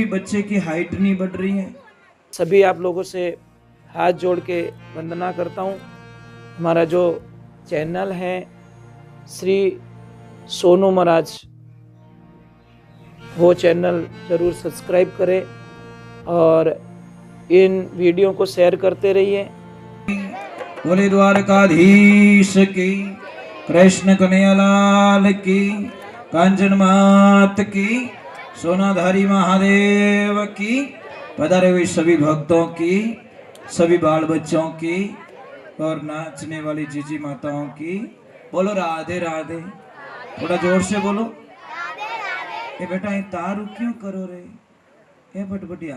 बच्चे की हाइट नहीं बढ़ रही है। सभी आप लोगों से हाथ जोड़ के वंदना करता हूँ। हमारा जो चैनल है श्री सोनू महाराज, वो चैनल जरूर सब्सक्राइब करें और इन वीडियो को शेयर करते रहिए। बोले द्वारकाधीश की, कृष्ण कन्हैयालाल की, कांचन मात की, सोनाधारी महादेव की, पधारे हुए सभी भक्तों की, सभी बाल बच्चों की और नाचने वाली जीजी माताओं की। बोलो राधे राधे। थोड़ा जोर से बोलो। ए बेटा ये तारू क्यों करो रे? ए बटबटिया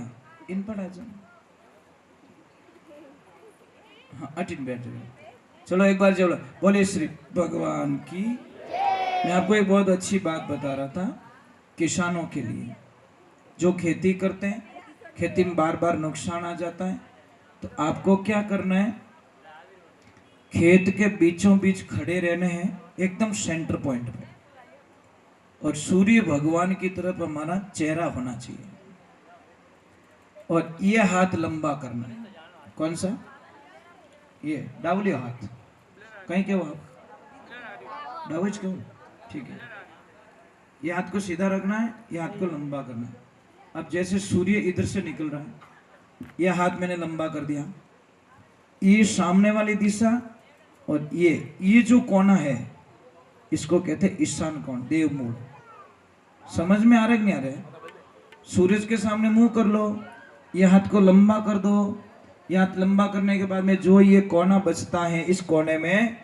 इन पर आ जाओ। हाँ अटिन बैठ जाओ। चलो एक बार चलो बोले श्री भगवान की। मैं आपको एक बहुत अच्छी बात बता रहा था किसानों के लिए, जो खेती करते हैं, खेती में बार बार नुकसान आ जाता है, तो आपको क्या करना है, खेत के बीचों बीच खड़े रहने हैं, एकदम सेंटर पॉइंट पे, और सूर्य भगवान की तरफ हमारा चेहरा होना चाहिए, और ये हाथ लंबा करना है। कौन सा? ये डावलियो हाथ कहीं क्यों आप डावज क्यों? ठीक है, ये हाथ को सीधा रखना है, ये हाथ को लंबा करना है। अब जैसे सूर्य इधर से निकल रहा है, ये हाथ मैंने लंबा कर दिया, ये सामने वाली दिशा, और ये जो कोना है इसको कहते हैं ईशान कोण, देव मूल। समझ में आ रहा है कि नहीं आ रहा है? सूरज के सामने मुंह कर लो, ये हाथ को लंबा कर दो, ये हाथ लंबा करने के बाद में जो ये कोना बचता है, इस कोने में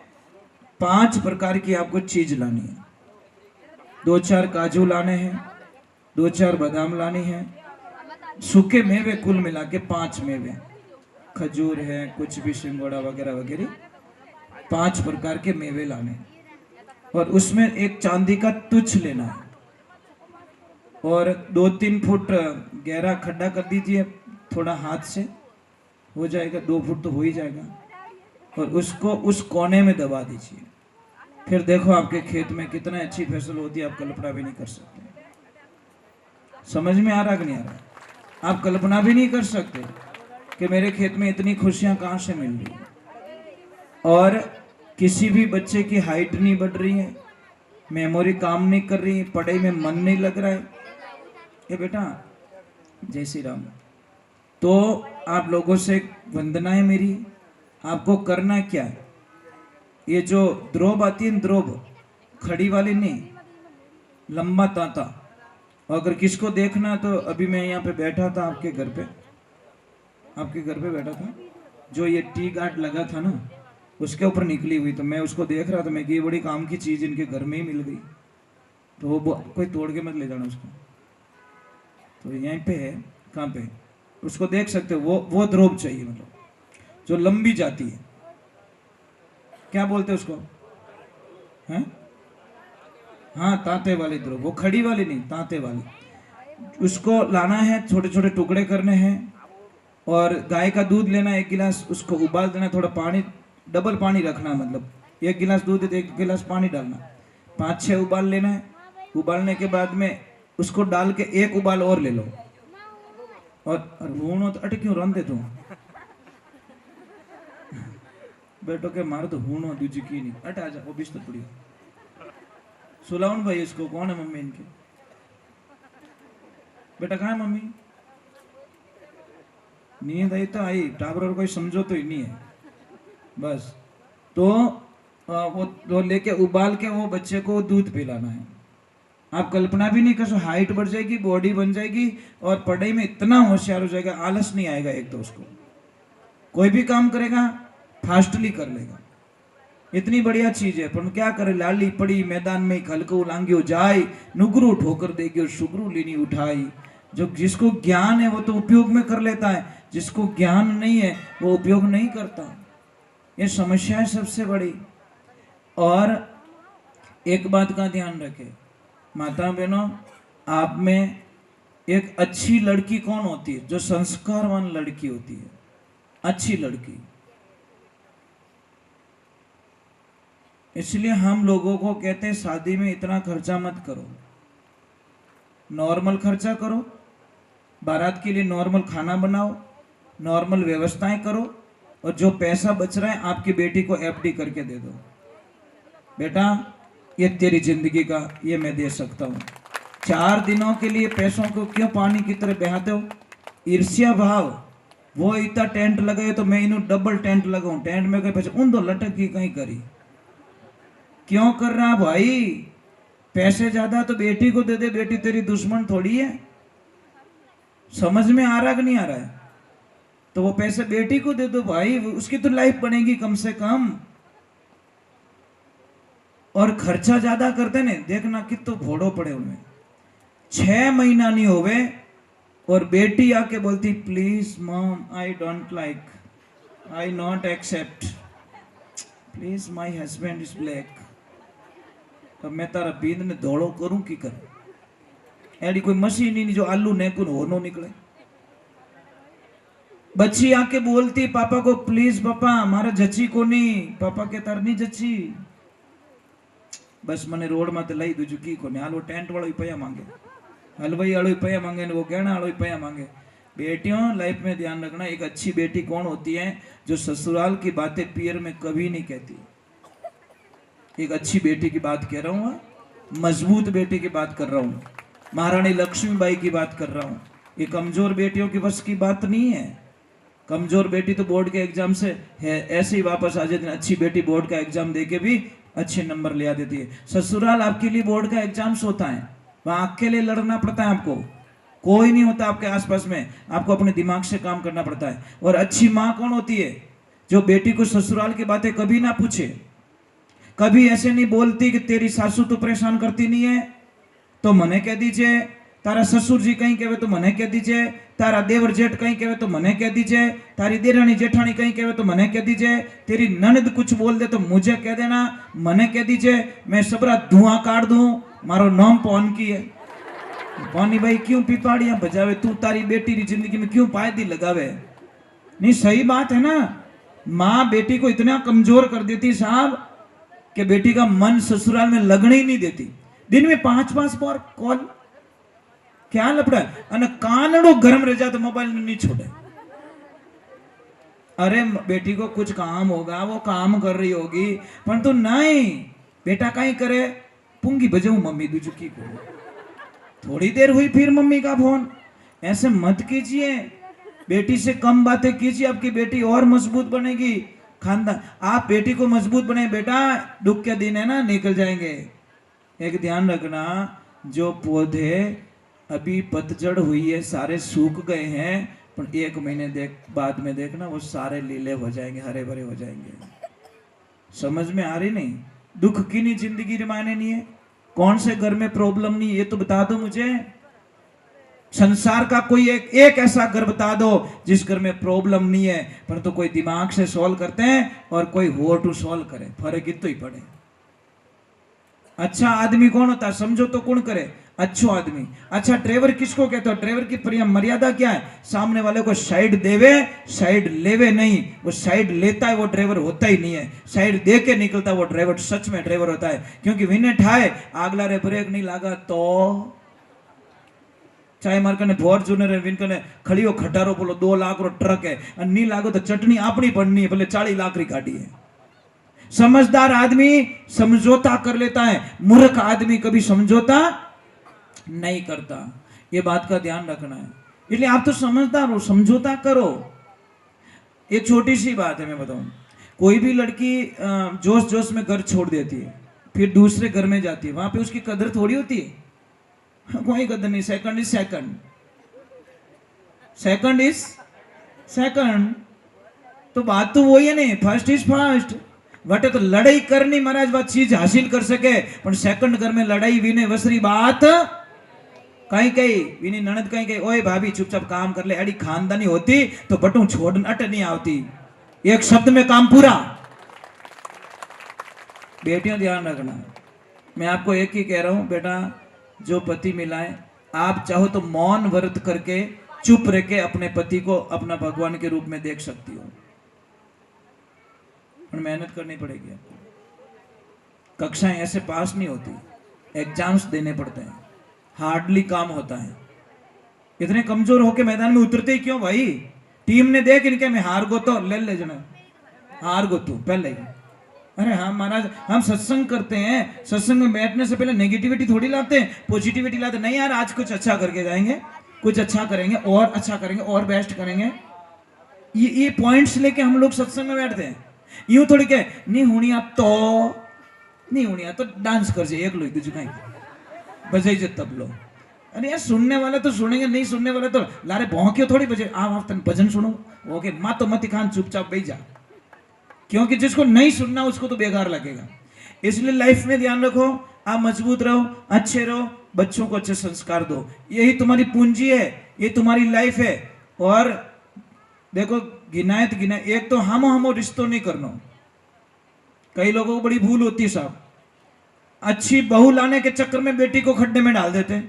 5 प्रकार की आपको चीज लानी है। 2-4 काजू लाने हैं, 2-4 बादाम लानी है, सूखे मेवे कुल मिला के 5 मेवे, खजूर है, कुछ भी सिंगोड़ा वगैरह वगैरह, 5 प्रकार के मेवे लाने हैं, और उसमें एक चांदी का तुच्छ लेना है, और 2-3 फुट गहरा खड्डा कर दीजिए, थोड़ा हाथ से हो जाएगा, 2 फुट तो हो ही जाएगा, और उसको उस कोने में दबा दीजिए। फिर देखो आपके खेत में कितना अच्छी फसल होती है, आप कल्पना भी नहीं कर सकते। समझ में आ रहा कि नहीं आ रहा? आप कल्पना भी नहीं कर सकते कि मेरे खेत में इतनी खुशियां कहां से मिल रही है। और किसी भी बच्चे की हाइट नहीं बढ़ रही है, मेमोरी काम नहीं कर रही है, पढ़ाई में मन नहीं लग रहा है। ये बेटा जय श्री राम। तो आप लोगों से वंदना है मेरी, आपको करना क्या है, ये जो द्रोब आती है, द्रोब खड़ी वाली नहीं, लंबा तांता। अगर किसको देखना तो अभी मैं यहाँ पे बैठा था आपके घर पे, आपके घर पे बैठा था, जो ये टी गार्ड लगा था ना, उसके ऊपर निकली हुई, तो मैं उसको देख रहा था, मैं कि ये बड़ी काम की चीज इनके घर में ही मिल गई, तो वो कोई तोड़ के मत ले जाना उसको। तो यहीं पे है, कहाँ पे, उसको देख सकते हो, वो द्रोब चाहिए, मतलब जो लंबी जाती है, क्या बोलते हैं उसको, हैं? हाँ तांते वाली द्रोब, वो खड़ी वाली नहीं, तांते वाली, उसको लाना है, छोटे छोटे टुकड़े करने हैं, और गाय का दूध लेना 1 गिलास, उसको उबाल देना, थोड़ा पानी, डबल पानी रखना, मतलब 1 गिलास दूध है तो 1 गिलास पानी डालना, 5-6 उबाल लेना है। उबालने के बाद में उसको डाल के 1 उबाल और ले लो, और हूणो तो अटक्यों रंधे तू बेटो के मारो तो हूणो दूजी की नहीं, अट आ जा, वो बिस्तर पड़ी सुलाउन भाई, इसको कौन है मम्मी इनके? बेटा कहाँ है मम्मी? नींद आई तो आई, टावर और कोई समझो तो ही नहीं है बस। तो वो लेके उबाल के वो बच्चे को दूध पिलाना है। आप कल्पना भी नहीं कर सकते, हाइट बढ़ जाएगी, बॉडी बन जाएगी, और पढ़ाई में इतना होशियार हो जाएगा, आलस नहीं आएगा। एक तो उसको कोई भी काम करेगा फास्टली कर लेगा, इतनी बढ़िया चीज है। पर क्या करे, लाली पड़ी मैदान में खलको लांगियो जाए, नुगरू ठोकर देगी और सुगरू लीनी उठाई। जो जिसको ज्ञान है वो तो उपयोग में कर लेता है, जिसको ज्ञान नहीं है वो उपयोग नहीं करता। ये समस्या है सबसे बड़ी। और एक बात का ध्यान रखें माता बहनों, आप में एक अच्छी लड़की कौन होती है? जो संस्कारवान लड़की होती है, अच्छी लड़की। इसलिए हम लोगों को कहते हैं शादी में इतना खर्चा मत करो, नॉर्मल खर्चा करो, बारात के लिए नॉर्मल खाना बनाओ, नॉर्मल व्यवस्थाएं करो, और जो पैसा बच रहा है आपकी बेटी को एफडी करके दे दो। बेटा ये तेरी जिंदगी का, ये मैं दे सकता हूँ। 4 दिनों के लिए पैसों को क्यों पानी की तरह बहाते हो? ईर्ष्या भाव। वो इतना टेंट लगाए तो मैं इन्हों डबल टेंट लगाऊं, टेंट में कहीं पैसे उन दो लटक की कहीं करी। क्यों कर रहा भाई? पैसे ज्यादा तो बेटी को दे दे, बेटी तेरी दुश्मन थोड़ी है। समझ में आ रहा कि नहीं आ रहा है? तो वो पैसे बेटी को दे दो भाई, उसकी तो लाइफ बनेगी कम से कम। और खर्चा ज्यादा करते ने, देखना कितो घोड़ो पड़े उनमें। 6 महीना नहीं होवे और बेटी आके बोलती please mom I don't like, I not accept, please my husband is black. तो मैं तारा बींद ने धोड़ो करूं की कर? एडी कोई मशीन ही नहीं जो आलू नेकुन हो नो निकले। बच्ची आके बोलती पापा को प्लीज पापा मारा जची को नहीं, पापा के तार नहीं जची। बस मने रोड में लई दूजू की को नहीं, हालो टेंट वालों ही पैया मांगे, हलवाई वालों ही पैया मांगे, वो गहना वालों ही पैया मांगे। बेटियों लाइफ में ध्यान रखना, एक अच्छी बेटी कौन होती है? जो ससुराल की बातें पियर में कभी नहीं कहती। एक अच्छी बेटी की बात कह रहा हूँ, मजबूत बेटी की बात कर रहा हूँ, महारानी लक्ष्मीबाई की बात कर रहा हूँ। ये कमजोर बेटियों की बस की बात नहीं है। कमजोर बेटी तो बोर्ड के एग्जाम से है ऐसे ही वापस आ जाती है, अच्छी बेटी बोर्ड का एग्जाम देके भी अच्छे नंबर ले आ देती है। ससुराल आपके लिए बोर्ड का एग्जाम्स होता है, वहां अकेले लड़ना पड़ता है आपको, कोई नहीं होता आपके आसपास में, आपको अपने दिमाग से काम करना पड़ता है। और अच्छी माँ कौन होती है? जो बेटी को ससुराल की बातें कभी ना पूछे, कभी ऐसे नहीं बोलती कि तेरी सासू तो परेशान करती नहीं है तो मने कह दीजिए, तारा ससुर जी कहीं कहे तो मने कह दीजिए, तारा देवर जेठ कहीं कहे तो मने कह दीजिए, तारी देरानी जेठानी कहीं कहे तो मने कह दीजिए, तेरी ननद कुछ बोल दे तो मुझे कह देना, मने कह दीजिए, मैं सबरा धुआं काट दूं, मारो नाम पौन की है। पानी भाई क्यों पिपाड़ियां बजावे? तू तारी बेटी की जिंदगी में क्यों पायदी लगावे? नहीं सही बात है ना। माँ बेटी को इतना कमजोर कर देती साहब कि बेटी का मन ससुराल में लगने ही नहीं देती। दिन में 5-5 बार कॉल, क्या लपड़ा है? अने कानड़ो गरम रह जाए तो मोबाइल नहीं छोड़े। अरे बेटी को कुछ काम होगा, वो काम कर रही होगी, परंतु नहीं, बेटा कहीं करे पुंगी बजाऊ मम्मी दूजुकी को, थोड़ी देर हुई फिर मम्मी का फोन। ऐसे मत कीजिए, बेटी से कम बातें कीजिए, आपकी बेटी और मजबूत बनेगी। खानदान आप बेटी को मजबूत बने, बेटा दुख के दिन है ना निकल जाएंगे। एक ध्यान रखना, जो पौधे अभी पतझड़ हुई है, सारे सूख गए हैं, पर 1 महीने बाद में देखना वो सारे लीले हो जाएंगे, हरे भरे हो जाएंगे। समझ में आ रही नहीं? दुख की नहीं जिंदगी रिमाने नहीं है। कौन से घर में प्रॉब्लम नहीं, ये तो बता दो मुझे। संसार का कोई एक ऐसा घर बता दो जिस घर में प्रॉब्लम नहीं है, पर तो कोई दिमाग से सॉल्व करते हैं और कोई हो टू सॉल्व करे, फर्क इतना ही पड़े। अच्छा आदमी कौन होता है? समझो तो कौन करे? अच्छो आदमी। अच्छा ड्राइवर किसको कहते हो? ड्राइवर की प्रियम मर्यादा क्या है? सामने वाले को साइड देवे, साइड लेवे नहीं। वो साइड लेता है वो ड्राइवर होता ही नहीं है, साइड दे के निकलता है वो ड्राइवर सच में ड्राइवर होता है। क्योंकि विने ठाए आगला रे ब्रेक नहीं लगा तो, चाहे मार कने फॉर्च्यूनर है, विन कने खड़ियो खटारो बोलो 2 लाख रो ट्रक है, और नहीं लागो तो चटनी अपनी पड़नी है, भले 40 लाख री गाड़ी है। समझदार आदमी समझौता कर लेता है, मूर्ख आदमी कभी समझौता नहीं करता। ये बात का ध्यान रखना है। इसलिए आप तो समझदार हो, समझौता करो। एक छोटी सी बात है मैं बताऊं, कोई भी लड़की जोश जोश में घर छोड़ देती है, फिर दूसरे घर में जाती है, वहां पे उसकी कदर थोड़ी होती है। कोई कदर नहीं। Second is second, second is second, तो बात तो वही है नहीं, फर्स्ट इज फर्स्ट। वटे तो लड़ाई करनी महाराज बात चीज हासिल कर सके, पर सेकंड घर में लड़ाई विने वसरी बात कहीं कहीं विनी ननद कहीं कहीं, ओए भाभी चुपचाप काम कर ले, अड़ी खानदानी होती तो बटू छोड़न अट नहीं आवती। एक शब्द में काम पूरा। बेटियों ध्यान रखना, मैं आपको एक ही कह रहा हूं, बेटा जो पति मिला है, आप चाहो तो मौन व्रत करके चुप रह के अपने पति को अपना भगवान के रूप में देख सकती हो, पर मेहनत करनी पड़ेगी आपको। कक्षाएं ऐसे पास नहीं होती, एग्जाम्स देने पड़ते हैं, हार्डली काम होता है। इतने कमजोर होके मैदान में उतरते ही क्यों भाई? टीम ने देख इनके में हार गो तो ले जना, हार गो तू पहले ही। अरे हाँ महाराज, हम सत्संग करते हैं, सत्संग में बैठने से पहले नेगेटिविटी थोड़ी लाते हैं, पॉजिटिविटी लाते नहीं यार आज कुछ अच्छा करके जाएंगे, कुछ अच्छा करेंगे और अच्छा करेंगे और बेस्ट करेंगे। ये पॉइंट्स लेके हम लोग सत्संग में बैठते हैं। यूं थोड़ी के नहीं होनी आप तो नहीं होनी आप तो डांस कर जाए एक लोग तुझे कहीं बजाई जे तब लो। अरे यार सुनने वाले तो सुनेंगे, नहीं सुनने वाले तो लारे भौंके थोड़ी बजे आप तन भजन सुनो। ओके माँ तो मत खान चुपचाप बैठ जा, क्योंकि जिसको नहीं सुनना उसको तो बेकार लगेगा। इसलिए लाइफ में ध्यान रखो, आप मजबूत रहो, अच्छे रहो, बच्चों को अच्छे संस्कार दो, यही तुम्हारी पूंजी है, ये तुम्हारी लाइफ है। और देखो गिनायत गिनाए, एक तो हम रिश्तों नहीं करना। कई लोगों को बड़ी भूल होती है साहब, अच्छी बहू लाने के चक्कर में बेटी को खड्डे में डाल देते।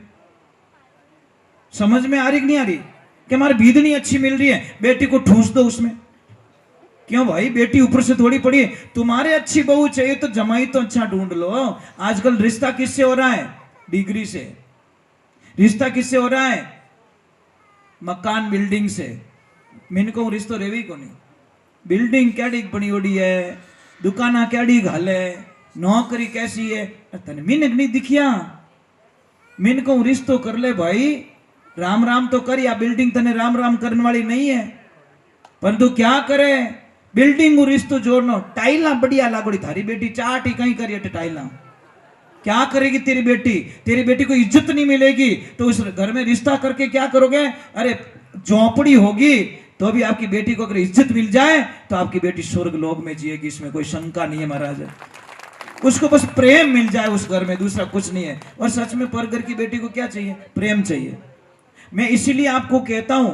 समझ में आ रही कि नहीं आ रही कि हमारी भीदनी अच्छी मिल रही है, बेटी को ठूस दो उसमें। क्यों भाई, बेटी ऊपर से थोड़ी पड़ी है। तुम्हारे अच्छी बहू चाहिए तो जमाई तो अच्छा ढूंढ लो। आजकल रिश्ता किससे हो रहा है? डिग्री से। रिश्ता किससे हो रहा है? मकान बिल्डिंग से। मैंने कहूँ रिश्तो रेवी को नहीं, बिल्डिंग कैडी बनी ओडी है, दुकाना कैडी घाले, नौकरी कैसी है, तने मिनक नहीं दिखिया। मैंने कहूँ रिश्तो कर ले भाई, राम राम तो कर, या बिल्डिंग तने राम राम करने वाली नहीं है। परंतु क्या करे, बिल्डिंग रिश्तो जोड़नो, टाइला बढ़िया लागोड़ी, थारी बेटी चाटी कहीं करिए टाइला, क्या करेगी तेरी बेटी? तेरी बेटी को इज्जत नहीं मिलेगी तो उस घर में रिश्ता करके क्या करोगे? अरे झोपड़ी होगी तो भी आपकी बेटी को अगर इज्जत मिल जाए तो आपकी बेटी स्वर्ग लोक में जिएगी, इसमें कोई शंका नहीं है महाराज। उसको बस प्रेम मिल जाए उस घर में, दूसरा कुछ नहीं है। और सच में पर घर की बेटी को क्या चाहिए? प्रेम चाहिए। मैं इसीलिए आपको कहता हूं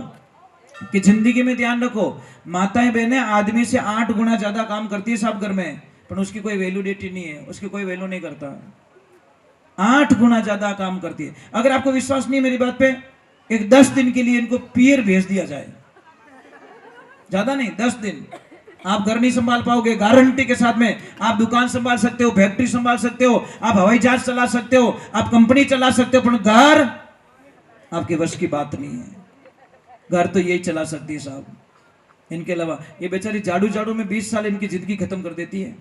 कि जिंदगी में ध्यान रखो, माताएं बहनें आदमी से 8 गुना ज्यादा काम करती है सब घर में, पर उसकी कोई वैल्यूडिटी नहीं है, उसकी कोई वैल्यू नहीं करता। 8 गुना ज्यादा काम करती है। अगर आपको विश्वास नहीं मेरी बात पे, एक 10 दिन के लिए इनको पियर भेज दिया जाए, ज्यादा नहीं 10 दिन, आप घर नहीं संभाल पाओगे, गारंटी के साथ में। आप दुकान संभाल सकते हो, फैक्ट्री संभाल सकते हो, आप हवाई जहाज चला सकते हो, आप कंपनी चला सकते हो, पर घर आपके वश की बात नहीं है। घर तो यही चला सकती है साहब, इनके अलावा। ये बेचारी झाड़ू झाड़ू में 20 साल इनकी जिंदगी खत्म कर देती है।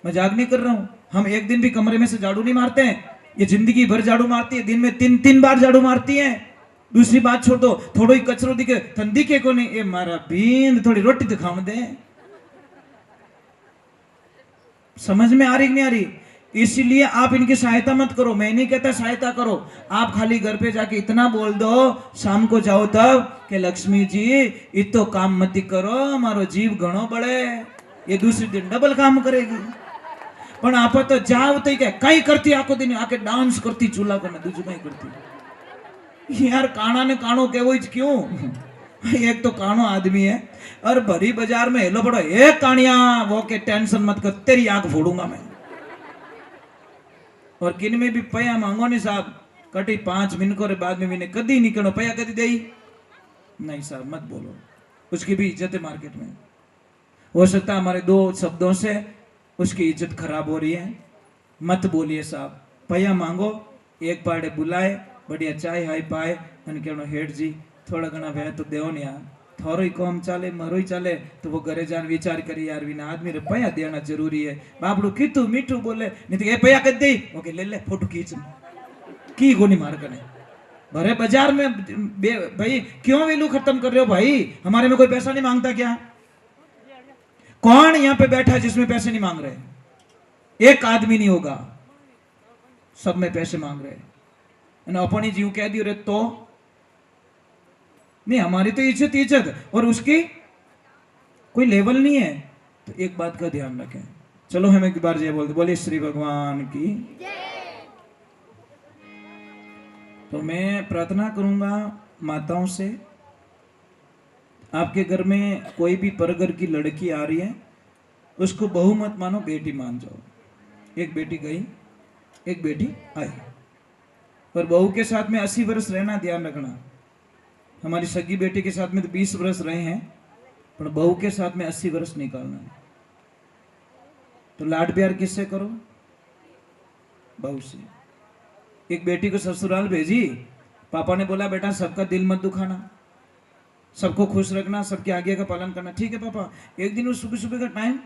मजाक नहीं कर रहा हूं, हम एक दिन भी कमरे में से झाड़ू नहीं मारते हैं, ये जिंदगी भर झाड़ू मारती है, दिन में 3 बार झाड़ू मारती है। दूसरी बात छोड़ दो, थोड़ा ही कचरो दिखे तन दिखे को नहीं, ये मारा बींद थोड़ी रोटी दिखाओ दे। समझ में आ रही नहीं आ रही? इसलिए आप इनकी सहायता मत करो, मैं नहीं कहता सहायता करो, आप खाली घर पे जाके इतना बोल दो शाम को जाओ तब कि लक्ष्मी जी इतो काम मत करो, हमारो जीव घणो बढ़े, ये दूसरे दिन डबल काम करेगी। पण आप तो जाओ तो क्या कहीं करती, आको दिन आके डांस करती, चूल्हा करना दूसरी कहीं करती। यार काना ने कानो केवो क्यों? एक तो कानो आदमी है और भरी बाजार में हेलो बड़ो, एक कानिया वो के टेंशन मत कर, तेरी आंख फोड़ूंगा मैं। और किन में भी पया मांगो नहीं साहब, कटी 5 मिनट रे बाद में मैंने कदी नहीं करो, पया कदी दई नहीं साहब, मत बोलो, उसकी भी इज्जत है मार्केट में। हो सकता है हमारे 2 शब्दों से उसकी इज्जत खराब हो रही है, मत बोलिए साहब। पया मांगो, एक पाड़े बुलाए, बढ़िया चाय हाय पाए, અને कहनो हेड जी थोड़ा घना वे तो देव ने यार, थोरो ही काम चाले मारो ही चाले, तो वो घरे जान विचार करी यार विना आदमी रे पया देना जरूरी है। बापड़ू कीतू मीठू बोले नहीं तो ए पया कर दे, ओके ले ले फोटो खींच की गोनी मार कने भरे बाजार में। भाई क्यों वैल्यू खत्म कर रहे हो भाई? हमारे में कोई पैसा नहीं मांगता क्या? कौन यहां पे बैठा है जिसमें पैसे नहीं मांग रहे? एक आदमी नहीं होगा, सब में पैसे मांग रहे। अपनी जीव कह दियो रे तो नहीं, हमारी तो इज्जत इज्जत और उसकी कोई लेवल नहीं है। तो एक बात का ध्यान रखें। चलो हम एक बार जय बोलते, बोले श्री भगवान की। तो मैं प्रार्थना करूंगा माताओं से, आपके घर में कोई भी परघर की लड़की आ रही है, उसको बहू मत मानो, बेटी मान जाओ। एक बेटी गई, एक बेटी आई, और बहू के साथ में 80 वर्ष रहना ध्यान रखना। हमारी सगी बेटी के साथ में तो 20 वर्ष रहे हैं, पर बहू के साथ में 80 वर्ष निकालना है। तो लाड प्यार किससे करो? बहू से। एक बेटी को ससुराल भेजी पापा ने बोला बेटा सबका दिल मत दुखाना, सबको खुश रखना, सबकी आज्ञा का पालन करना। ठीक है पापा। एक दिन उस सुबह सुबह का टाइम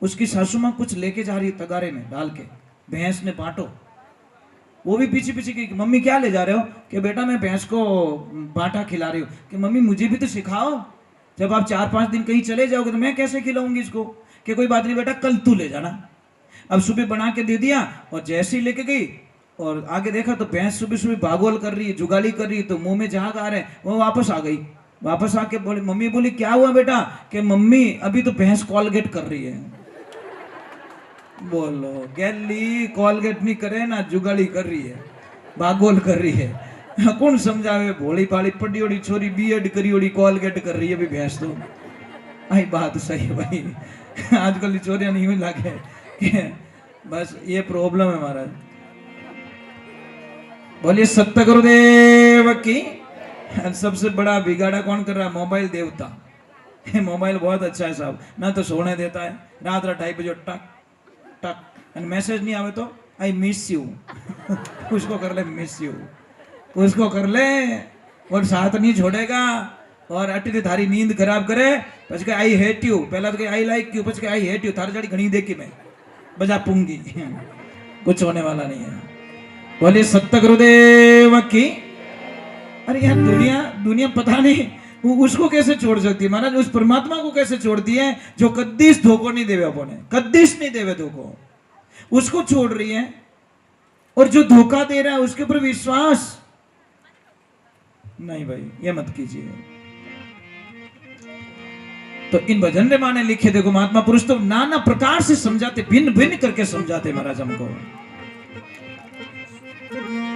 उसकी सासू माँ कुछ लेके जा रही है तगारे में डाल के, भैंस ने बांटो। वो भी पीछे पीछे की, मम्मी क्या ले जा रहे हो? कि बेटा मैं भैंस को बांटा खिला रही हूँ। कि मम्मी मुझे भी तो सिखाओ, जब आप 4-5 दिन कहीं चले जाओगे तो मैं कैसे खिलाऊंगी इसको? कि कोई बात नहीं बेटा, कल तू ले जाना। अब सुबह बना के दे दिया और जैसे ही लेके गई और आगे देखा तो भैंस सुबह सुबह बागोल कर रही है, जुगाली कर रही है, तो मुंह में झाग आ रहे हैं। वो वापस आ गई। वापस आके बोली, मम्मी बोली क्या हुआ बेटा? कि मम्मी अभी तो भैंस कॉलगेट कर रही है। बोलो गैली कॉलगेट नहीं करे ना, जुगाली कर रही है, बागोल कर रही है। कौन समझावे? भोली भाली पड़ी ओड़ी छोरी बीएड करी ओड़ी कॉलगेट कर रही है भी भैंस तो। आई बात सही है भाई। आजकल चोरियां नहीं हुई लागे कि बस ये प्रॉब्लम है महाराज। बोलिए सत्य गुरुदेव की। सबसे बड़ा बिगाड़ा कौन कर रहा है? मोबाइल देवता। मोबाइल बहुत अच्छा है साहब, ना तो सोने देता है, रात 2:30 बजे टक टक, मैसेज नहीं आवे तो आई मिस यू। उसको कर ले मिस यू, उसको कर ले, और साथ नहीं छोड़ेगा। और अटी थारी नींद खराब करे, પછી કે आई हेट यू, पहला तो आई लाइक यू, પછી કે आई हेट यू, थारी जाड़ी घनी देखी मैं बजा पूंगी। कुछ होने वाला नहीं है। बोलिए सत्य गुरुदेव की। अरे यार दुनिया पता नहीं उसको कैसे छोड़ सकती है महाराज, उस परमात्मा को कैसे छोड़ती है जो कद्दीस धोखो नहीं देवे, अपने कद्दीस नहीं देवे धोखो, उसको छोड़ रही है। और जो धोखा दे रहा है उसके ऊपर विश्वास नहीं भाई, ये मत कीजिए। तो इन भजन रे माने लिखे देखो, महात्मा पुरुष तो नाना प्रकार से समझाते, भिन्न भिन्न करके समझाते महाराज हमको।